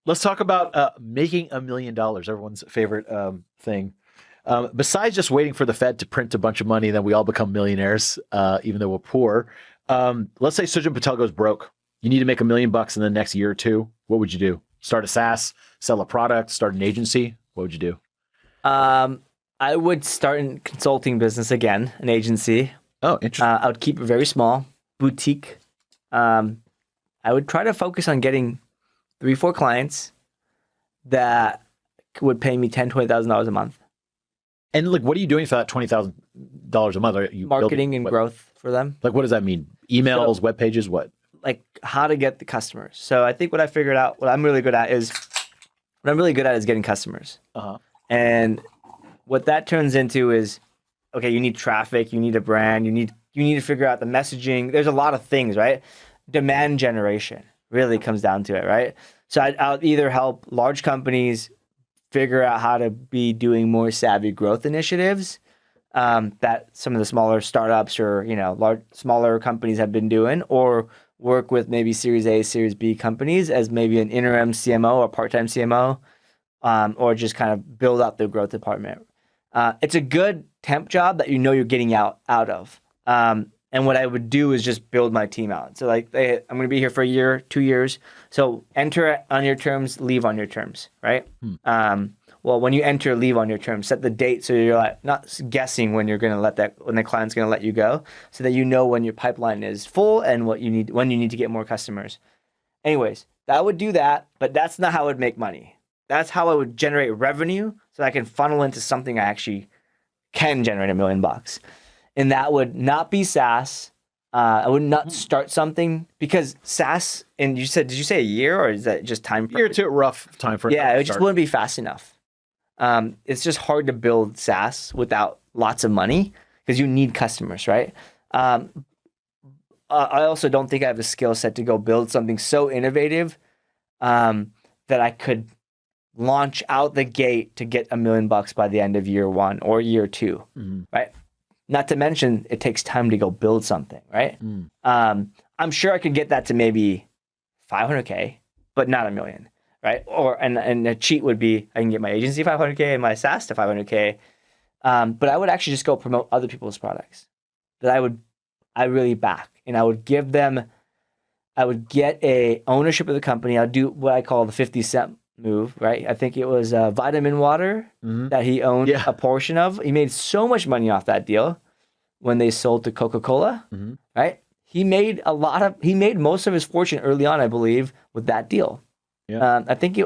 Let's talk about making $1 million, everyone's favorite thing. Besides just waiting for the Fed to print a bunch of money, then we all become millionaires, even though we're poor. Let's say Sujan Patel goes broke. You need to make $1 million in the next year or two. What would you do? Start a SaaS, sell a product, start an agency? What would you do? I would start a consulting business again, an agency. Oh, interesting. I would keep it very small, boutique. I would try to focus on getting 3-4 clients that would pay me $10,000, $20,000 a month. And like, what are you doing for that $20,000 a month? Are you marketing and growth for them? Like, what does that mean? Emails, web pages, what? Like how to get the customers. So I think what I figured out, what I'm really good at is getting customers. And what that turns into is, okay, you need traffic, you need a brand, you need to figure out the messaging. There's a lot of things, right? Demand generation really comes down to it, right? So I'll either help large companies figure out how to be doing more savvy growth initiatives that some of the smaller startups or smaller companies have been doing, or work with maybe Series A, Series B companies as maybe an interim CMO or part-time CMO, or just kind of build out the growth department. It's a good temp job that you're getting out of. And what I would do is just build my team out. So like, I'm going to be here for a year, 2 years. So enter on your terms, leave on your terms, right? Well, when you enter, leave on your terms, set the date so you're like not guessing when you're going to when the client's going to let you go, so that you know when your pipeline is full and when you need to get more customers. Anyways, I would do that, but that's not how I would make money. That's how I would generate revenue so I can funnel into something I actually can generate $1 million. And that would not be SaaS. I would not start something, because SaaS, and did you say a year, or is that just time? Year or two, rough time for Yeah, it just wouldn't be fast enough. It's just hard to build SaaS without lots of money, because you need customers, right? I also don't think I have the skill set to go build something so innovative that I could launch out the gate to get $1 million by the end of year 1 or year 2, right? Not to mention, it takes time to go build something, right? I'm sure I could get that to maybe $500K, but not $1 million, right? And a cheat would be I can get my agency $500K and my SaaS to $500K, but I would actually just go promote other people's products that I really back, and I would get a ownership of the company. I'll do what I call the 50 Cent move, right? I think it was Vitamin Water that he owned a portion of. He made so much money off that deal when they sold to Coca-Cola, right? He made most of his fortune early on, I believe, with that deal. I think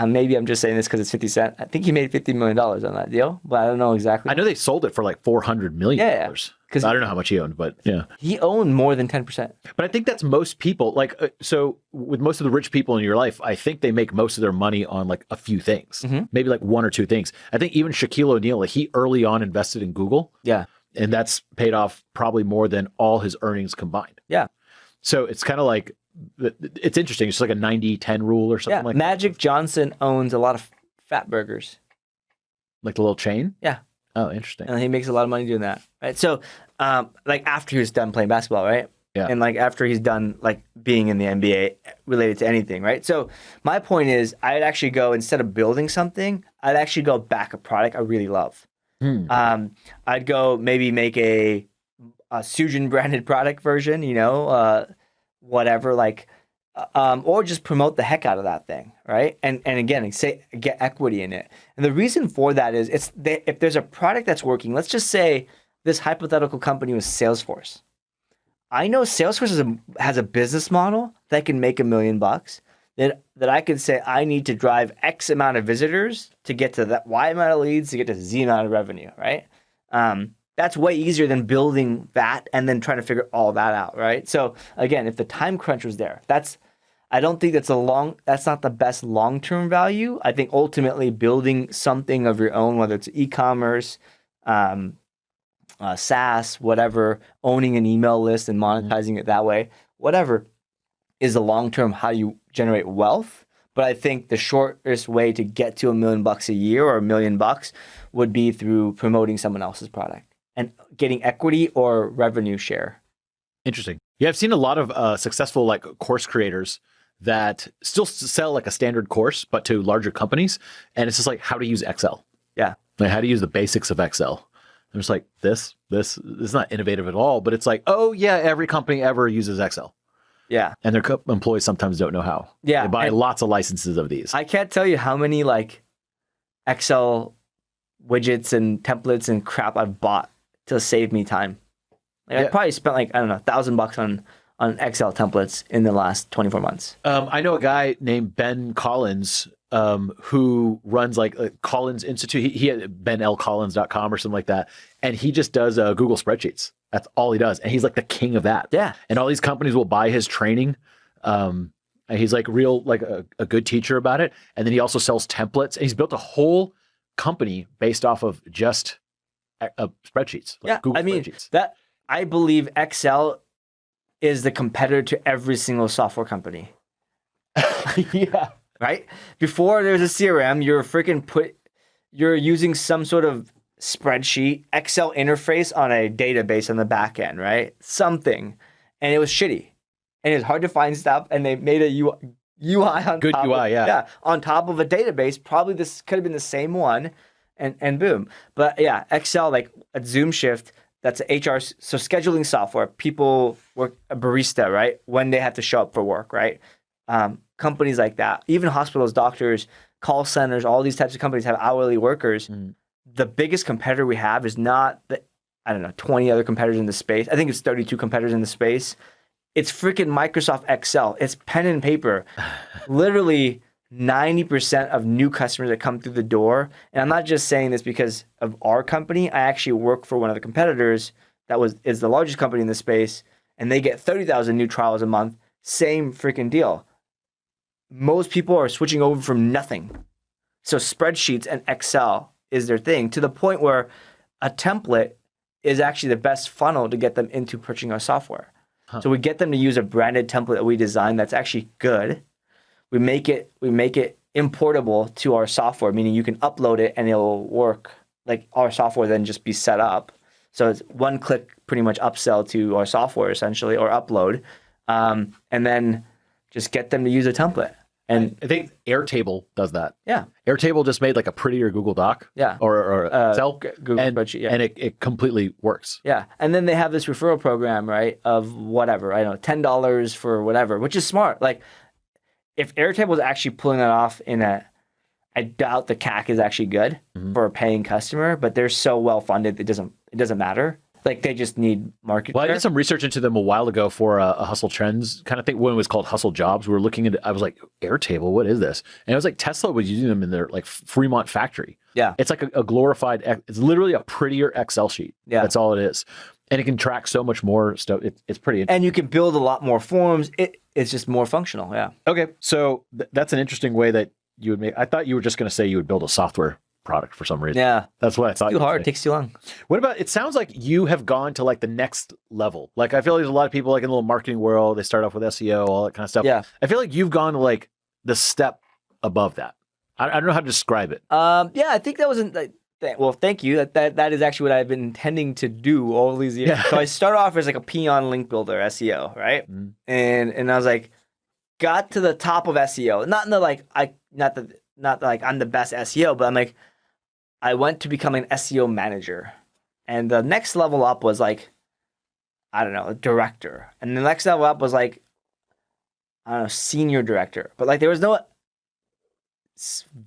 maybe I'm just saying this because it's 50 Cent. I think he made $50 million on that deal, but I don't know exactly. I know they sold it for like $400 million. Yeah. Because I don't know how much he owned, but yeah. He owned more than 10%. But I think that's most people. Like, so with most of the rich people in your life, I think they make most of their money on like a few things, maybe like 1 or 2 things. I think even Shaquille O'Neal, like he early on invested in Google. Yeah. And that's paid off probably more than all his earnings combined. Yeah. So it's kind of like, it's interesting. It's like a 90-10 rule or something like that. Magic Johnson owns a lot of fat burgers. Like the little chain? Yeah. Oh, interesting. And he makes a lot of money doing that, right? So, like after he was done playing basketball, right? Yeah. And like after he's done like being in the NBA related to anything, right? So my point is, I'd actually go, instead of building something, I'd actually go back a product I really love. I'd go maybe make a Sujan branded product version, whatever, like, or just promote the heck out of that thing, right? And again, get equity in it. And the reason for that is if there's a product that's working, let's just say this hypothetical company was Salesforce. I know Salesforce has a business model that can make $1 million that I could say I need to drive X amount of visitors to get to that Y amount of leads to get to Z amount of revenue, right? That's way easier than building that and then trying to figure all that out, right? So again, if the time crunch was there, I don't think that's not the best long-term value. I think ultimately building something of your own, whether it's e-commerce, SaaS, whatever, owning an email list and monetizing it that way, whatever, is the long-term how you generate wealth. But I think the shortest way to get to $1 million a year or $1 million would be through promoting someone else's product and getting equity or revenue share. Interesting. Yeah, I've seen a lot of successful like course creators that still sell like a standard course, but to larger companies. And it's just like how to use Excel. Yeah. Like how to use the basics of Excel. I'm just like, this is not innovative at all, but it's like, oh yeah, every company ever uses Excel. Yeah. And their employees sometimes don't know how. Yeah. They buy lots of licenses of these. I can't tell you how many like Excel widgets and templates and crap I've bought to save me time. Like, I probably spent like, I don't know, $1,000 on Excel templates in the last 24 months. I know a guy named Ben Collins who runs like Collins Institute. He had benlcollins.com or something like that. And he just does Google spreadsheets. That's all he does. And he's like the king of that. Yeah. And all these companies will buy his training. And he's like a good teacher about it. And then he also sells templates. And he's built a whole company based off of just spreadsheets. Like Google spreadsheets. That I believe Excel is the competitor to every single software company. Yeah. Right? Before there's a CRM, you're using some sort of spreadsheet, Excel interface on a database on the back end, right? Something. And it was shitty. And it's hard to find stuff. And they made a UI on good top UI, on top of a database. Probably this could have been the same one. And boom. But yeah, Excel, like at Zoom Shift, that's HR, so scheduling software. People work a barista, right? When they have to show up for work, right? Companies like that, even hospitals, doctors, call centers, all these types of companies have hourly workers. The biggest competitor we have is not the, 20 other competitors in the space. I think it's 32 competitors in the space. It's freaking Microsoft Excel. It's pen and paper. Literally 90% of new customers that come through the door, and I'm not just saying this because of our company. I actually work for one of the competitors that is the largest company in the space, and they get 30,000 new trials a month. Same freaking deal. Most people are switching over from nothing. So spreadsheets and Excel is their thing, to the point where a template is actually the best funnel to get them into purchasing our software. So we get them to use a branded template that we design that's actually good. We make it importable to our software, meaning you can upload it and it'll work. Like our software then just be set up. So it's one click, pretty much upsell to our software essentially, or upload, and then just get them to use a template. And I think Airtable does that. Yeah. Airtable just made like a prettier Google Doc. Yeah. Or Excel. Google spreadsheet. Yeah. And it completely works. Yeah. And then they have this referral program, right? Of whatever, I don't know, $10 for whatever, which is smart. Like if Airtable is actually pulling that off I doubt the CAC is actually good for a paying customer, but they're so well funded it doesn't matter. Like they just need market share. I did some research into them a while ago for a Hustle Trends kind of thing when it was called Hustle Jobs. We were looking into, I was like, Airtable, what is this? And it was like Tesla was using them in their like Fremont factory. Yeah. It's like a glorified, it's literally a prettier Excel sheet. Yeah. That's all it is. And it can track so much more stuff. It's pretty interesting. And you can build a lot more forms. It's just more functional. Yeah. Okay. So that's an interesting way that you would make. I thought you were just going to say you would build a software product for some reason. Yeah. That's what I thought. Too hard. It takes too long. What about, it sounds like you have gone to like the next level. Like I feel like there's a lot of people like in the little marketing world, they start off with SEO, all that kind of stuff. Yeah. I feel like you've gone to like the step above that. I don't know how to describe it. Yeah, I think that wasn't like, well, thank you. That is actually what I've been intending to do all these years. Yeah. So I started off as like a peon link builder, SEO, right? Mm-hmm. And I was like, got to the top of SEO. Not in the like, not like I'm the best SEO, but I'm like, I went to become an SEO manager. And the next level up was like, I don't know, a director. And the next level up was like, I don't know, senior director. But like there was no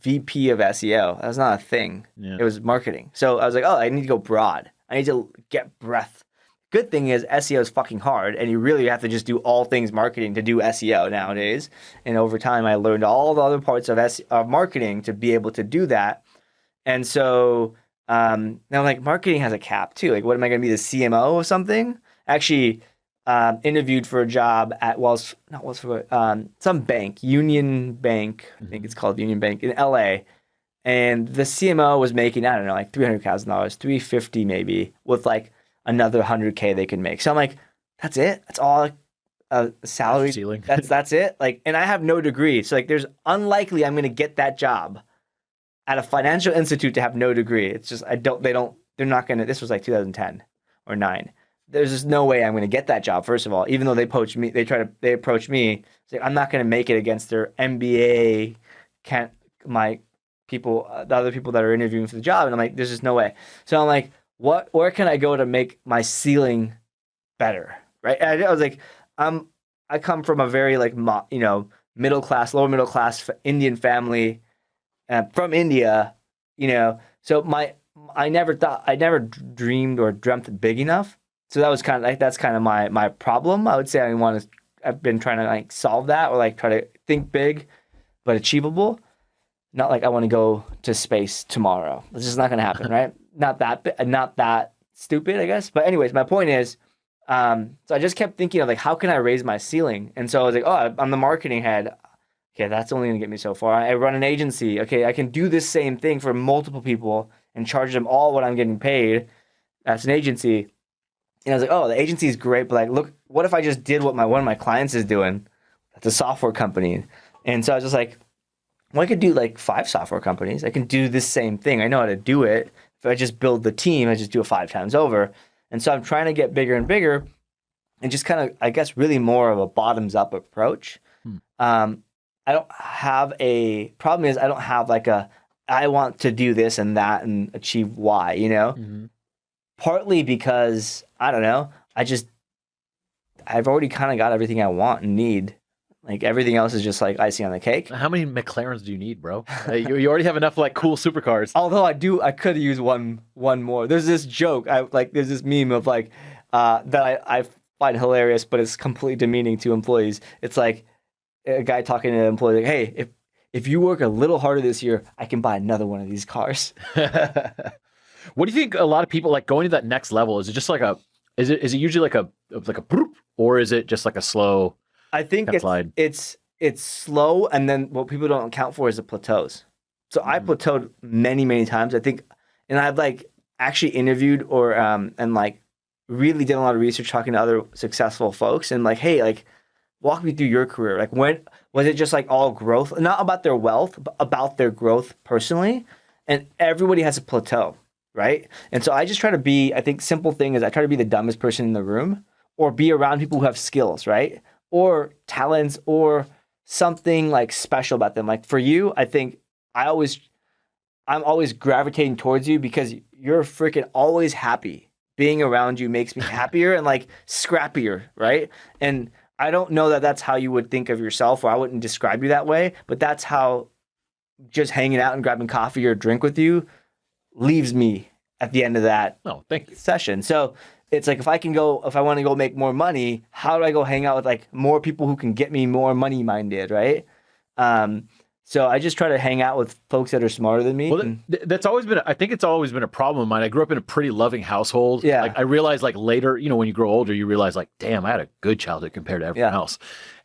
VP of SEO. That was not a thing. Yeah. It was marketing. So I was like, oh, I need to go broad. I need to get breadth. Good thing is SEO is fucking hard, and you really have to just do all things marketing to do SEO nowadays. And over time, I learned all the other parts of marketing to be able to do that. And so now, like, marketing has a cap too. Like, what am I going to be, the CMO of something? Actually, interviewed for a job at some bank, Union Bank. I think it's called Union Bank in LA. And the CMO was making, I don't know, like $300,000, $350 maybe, with like another $100K they could make. So I'm like, that's it? That's all a salary? Ceiling. That's it? Like, and I have no degree. So like, there's unlikely I'm going to get that job at a financial institute to have no degree. It's just, they're not going to, this was like 2010 or 9. there's just no way I'm going to get that job. First of all, even though they approach me, It's like, I'm not going to make it against their MBA, my people, the other people that are interviewing for the job. And I'm like, there's just no way. So I'm like, where can I go to make my ceiling better? Right. And I was like, I come from a very like, middle class, lower middle class Indian family from India, so I never dreamed or dreamt big enough. So that was that's kind of my problem. I would say I've been trying to like solve that or like try to think big, but achievable. Not like I want to go to space tomorrow. It's just not going to happen, right? Not that stupid, I guess. But anyways, my point is, so I just kept thinking of like, how can I raise my ceiling? And so I was like, oh, I'm the marketing head. Okay, that's only going to get me so far. I run an agency. Okay, I can do this same thing for multiple people and charge them all what I'm getting paid. That's an agency. And I was like, oh, the agency is great, but like, look, what if I just did what one of my clients is doing? That's a software company. And so I was just like, well, I could do like 5 software companies. I can do this same thing. I know how to do it. If I just build the team, I just do it 5 times over. And so I'm trying to get bigger and bigger and just kind of, I guess, really more of a bottoms up approach. I don't have problem is I don't have like I want to do this and that and achieve Y, Mm-hmm. Partly because, I don't know, I've already kind of got everything I want and need. Like everything else is just like icing on the cake. How many McLarens do you need, bro? You already have enough like cool supercars. Although I could use one more. There's this joke, there's this meme of like that I find hilarious, but it's completely demeaning to employees. It's like a guy talking to an employee like, hey, if you work a little harder this year, I can buy another one of these cars. What do you think a lot of people like going to that next level? Is it just like is it usually like a or is it just like a slow? I think it's slow, and then what people don't account for is the plateaus. So I plateaued many, many times. I think, and I've like actually interviewed or and like really did a lot of research talking to other successful folks and like, hey, like walk me through your career. Like when was it just like all growth, not about their wealth, but about their growth personally? And everybody has a plateau, right? And so I just try to be, I think simple thing is I try to be the dumbest person in the room or be around people who have skills, right? Or talents or something like special about them. Like for you, I think I'm always gravitating towards you because you're freaking always happy. Being around you makes me happier and like scrappier, right? And I don't know that that's how you would think of yourself, or I wouldn't describe you that way, but that's how just hanging out and grabbing coffee or a drink with you leaves me at the end of that thank you. session. So it's like if I want to go make more money, how do I go hang out with like more people who can get me more money minded, right? So I just try to hang out with folks that are smarter than me. Well, that's always been, I think it's always been a problem of mine. I grew up in a pretty loving household. Yeah. Like I realized like later, when you grow older, you realize like, damn, I had a good childhood compared to everyone else.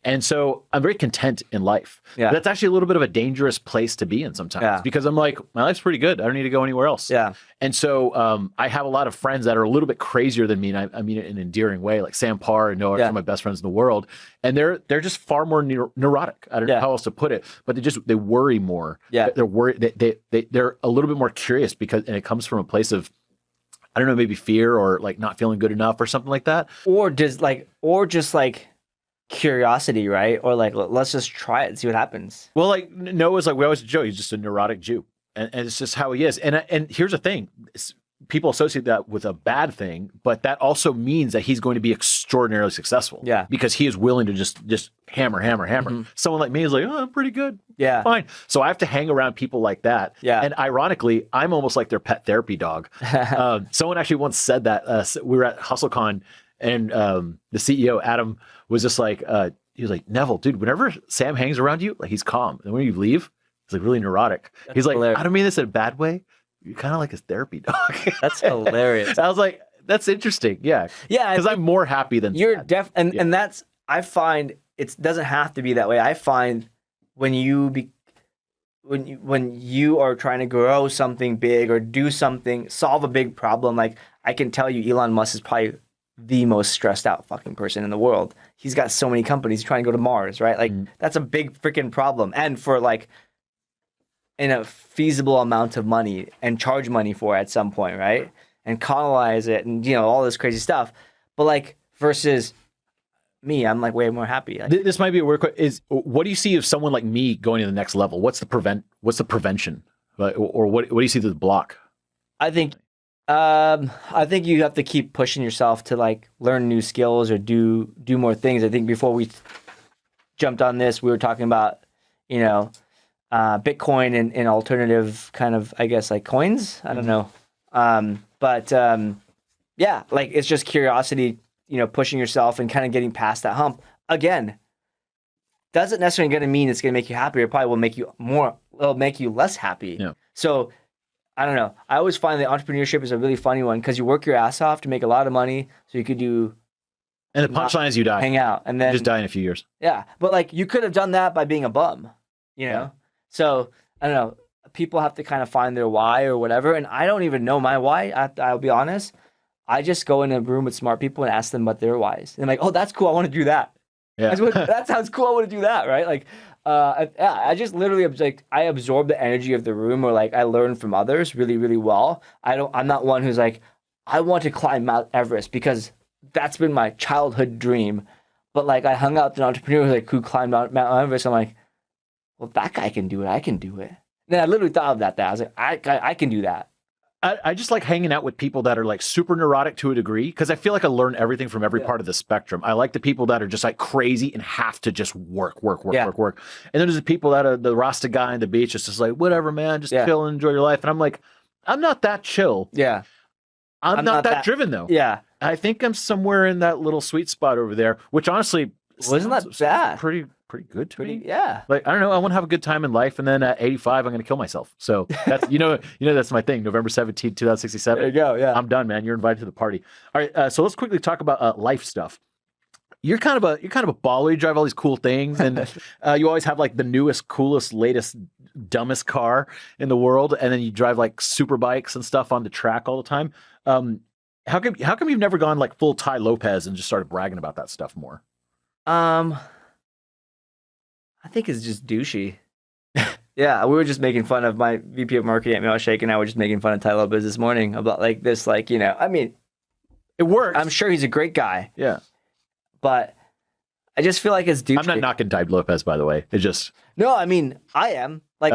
And so I'm very content in life. Yeah. That's actually a little bit of a dangerous place to be in sometimes because I'm like, my life's pretty good. I don't need to go anywhere else. Yeah. And so I have a lot of friends that are a little bit crazier than me. And I mean it in an endearing way, like Sam Parr and Noah are some of my best friends in the world. And they're just far more neurotic. I don't know how else to put it, but they worry more. Yeah. They're worried. They're a little bit more curious and it comes from a place of, I don't know, maybe fear or like not feeling good enough or something like that. Or just like curiosity, right? Or like, let's just try it and see what happens. Well, like Noah's like, we always joke, he's just a neurotic Jew. And it's just how he is. And here's the thing. People associate that with a bad thing, but that also means that he's going to be extraordinarily successful. Yeah. Because he is willing to just hammer. Mm-hmm. Someone like me is like, oh, I'm pretty good. Yeah. Fine. So I have to hang around people like that. Yeah. And ironically, I'm almost like their pet therapy dog. Someone actually once said that. We were at HustleCon and the CEO, Adam, was just like, he was like, Neville, dude, whenever Sam hangs around you, like he's calm. And when you leave, he's like really neurotic. He's like, hilarious. I don't mean this in a bad way. You're kind of like his therapy dog. That's hilarious. I was like, that's interesting. Yeah. Yeah. Because I'm more happy than you're and that's, I find it doesn't have to be that way. I find when you are trying to grow something big or do something, solve a big problem, like I can tell you Elon Musk is probably the most stressed out fucking person in the world. He's got so many companies trying to go to Mars, right? Like that's a big freaking problem. And for like in a feasible amount of money and charge money for it at some point, right? And colonize it and all this crazy stuff. But like versus me, I'm like way more happy. Like, This might be a weird question. Is what do you see of someone like me going to the next level? What's the prevention? Or what do you see as the block? I think you have to keep pushing yourself to like learn new skills or do more things. I think before we jumped on this, we were talking about, Bitcoin and alternative kind of, I guess, like coins. I don't know. Yeah, like it's just curiosity, pushing yourself and kind of getting past that hump. Again, doesn't necessarily going to mean it's going to make you happier. It probably will make you it'll make you less happy. Yeah. So I don't know. I always find that entrepreneurship is a really funny one because you work your ass off to make a lot of money so you could do. And the punchline is you die. Hang out. And then you just die in a few years. Yeah. But like you could have done that by being a bum, Yeah. So I don't know. People have to kind of find their why or whatever. And I don't even know my why. I'll be honest. I just go in a room with smart people and ask them about their whys. And I'm like, oh, that's cool. I want to do that. Yeah. That sounds cool. I want to do that. Right. Like, I just literally I absorb the energy of the room, or like I learn from others really, really well. I'm not one who's like, I want to climb Mount Everest because that's been my childhood dream. But like I hung out with an entrepreneur who climbed Mount Everest. I'm like, well, that guy can do it. I can do it. And then I literally thought of that. I was like, I can do that. I just like hanging out with people that are like super neurotic to a degree, because I feel like I learn everything from every part of the spectrum. I like the people that are just like crazy and have to just work. And then there's the people that are the Rasta guy on the beach. It's just like, whatever, man, just chill and enjoy your life. And I'm like, I'm not that chill. Yeah. I'm not that driven though. Yeah. I think I'm somewhere in that little sweet spot over there, which honestly wasn't that bad. Pretty good to me. Yeah. Like, I don't know. I want to have a good time in life. And then at 85, I'm going to kill myself. So that's, that's my thing. November 17th, 2067. There you go. Yeah. I'm done, man. You're invited to the party. All right. So let's quickly talk about life stuff. You're kind of a baller. You drive all these cool things, and you always have like the newest, coolest, latest, dumbest car in the world. And then you drive like super bikes and stuff on the track all the time. How come you've never gone like full Tai Lopez and just started bragging about that stuff more? I think it's just douchey. Yeah, we were just making fun of my VP of marketing at Milkshake, and I were just making fun of Tai Lopez this morning about like this, like, I mean, it works. I'm sure he's a great guy. Yeah. But I just feel like it's douchey. I'm not knocking Tai Lopez, by the way. It just... No, I mean, I am. Like,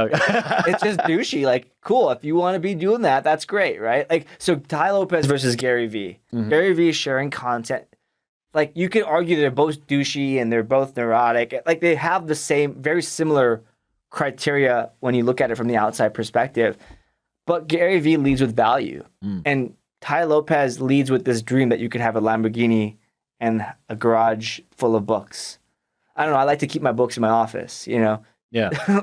it's just douchey. Like, cool. If you want to be doing that, that's great, right? Like, so Tai Lopez versus Gary Vee. Mm-hmm. Gary Vee is sharing content. Like, you could argue they're both douchey and they're both neurotic. Like, they have the same, very similar criteria when you look at it from the outside perspective. But Gary Vee leads with value. And Tai Lopez leads with this dream that you could have a Lamborghini and a garage full of books. I don't know. I like to keep my books in my office, Yeah.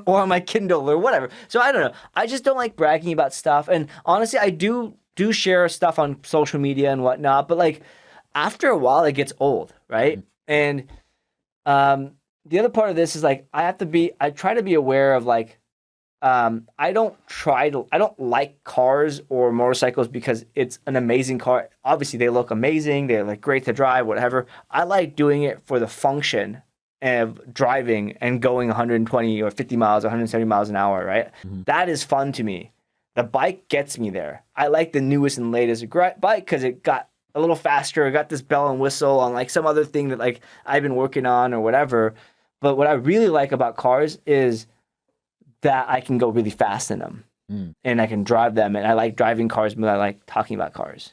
Or on my Kindle or whatever. So I don't know. I just don't like bragging about stuff. And honestly, I do share stuff on social media and whatnot. But like, after a while, it gets old, right? And the other part of this is like I try to be aware of like I don't like cars or motorcycles because it's an amazing car. Obviously, they look amazing. They're like great to drive, whatever. I like doing it for the function of driving and going 120 or 50 miles, 170 miles an hour, right? Mm-hmm. That is fun to me. The bike gets me there. I like the newest and latest bike because it got a little faster. I got this bell and whistle on like some other thing that like I've been working on or whatever. But what I really like about cars is that I can go really fast in them and I can drive them. And I like driving cars more than I like talking about cars.